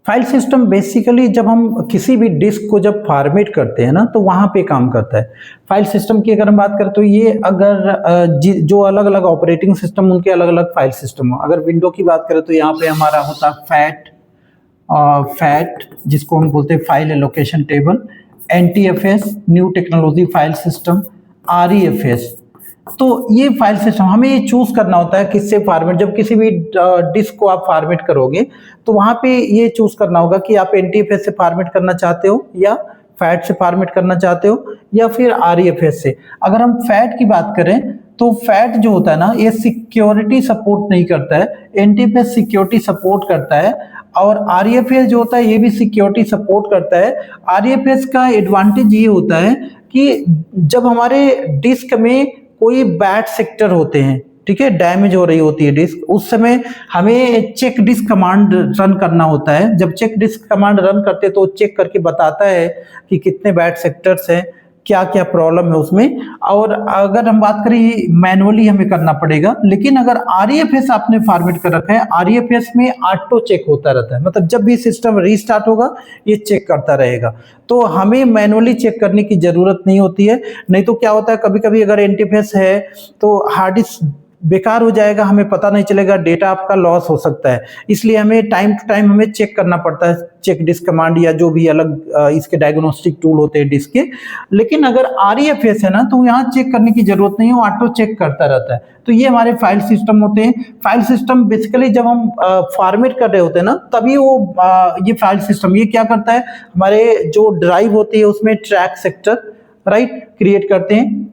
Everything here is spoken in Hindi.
फाइल सिस्टम बेसिकली जब हम किसी भी डिस्क को जब फॉर्मेट करते हैं ना तो वहाँ पे काम करता है। फाइल सिस्टम की अगर हम बात करें तो ये अगर जो अलग-अलग ऑपरेटिंग सिस्टम उनके अलग-अलग फाइल सिस्टम हो। अगर विंडो की बात करें तो यहाँ पे हमारा होता है फैट जिसको हम बोलते हैं file allocation table, NTFS new technology file system, ReFS. तो ये फाइल सिस्टम हमें ये चूज करना होता है किससे फॉर्मेट, जब किसी भी डिस्क को आप फॉर्मेट करोगे तो वहां पे ये चूज करना होगा कि आप एनटीएफएस से फॉर्मेट करना चाहते हो या फैट से फॉर्मेट करना चाहते हो या फिर आरईएफएस से। अगर हम फैट की बात करें तो फैट जो होता है ना ये सिक्योरिटी सपोर्ट नहीं करता है, एनटीएफएस सिक्योरिटी सपोर्ट करता है और आरईएफएस जो होता है ये भी सिक्योरिटी सपोर्ट करता है। आरईएफएस का एडवांटेज ये होता है कि जब हमारे डिस्क में कोई बैड सेक्टर होते हैं, ठीक है, डैमेज हो रही होती है डिस्क, उस समय हमें चेक डिस्क कमांड रन करना होता है। जब चेक डिस्क कमांड रन करते हैं तो चेक करके बताता है कि कितने बैड सेक्टर्स हैं, क्या क्या प्रॉब्लम है उसमें। और अगर हम बात करें मैनुअली हमें करना पड़ेगा, लेकिन अगर आरईएफएस आपने फॉर्मेट कर रखा है, आरईएफएस में ऑटो चेक होता रहता है, मतलब जब भी सिस्टम रीस्टार्ट होगा ये चेक करता रहेगा, तो हमें मैनुअली चेक करने की जरूरत नहीं होती है। नहीं तो क्या होता है कभी कभी अगर एनटीएफएस है तो हार्ड डिस्क बेकार हो जाएगा, हमें पता नहीं चलेगा, डेटा आपका लॉस हो सकता है। इसलिए हमें टाइम टू टाइम हमें चेक करना पड़ता है, चेक डिस्क कमांड या जो भी अलग इसके डायग्नोस्टिक टूल होते हैं डिस्क के। लेकिन अगर आरईएफएस है ना तो यहाँ चेक करने की जरूरत नहीं है, वो ऑटो चेक करता रहता है। तो ये हमारे फाइल सिस्टम होते हैं। फाइल सिस्टम बेसिकली जब हम फॉर्मेट कर रहे होते हैं ना तभी वो ये फाइल सिस्टम ये क्या करता है, हमारे जो ड्राइव होती है उसमें ट्रैक सेक्टर राइट क्रिएट करते हैं।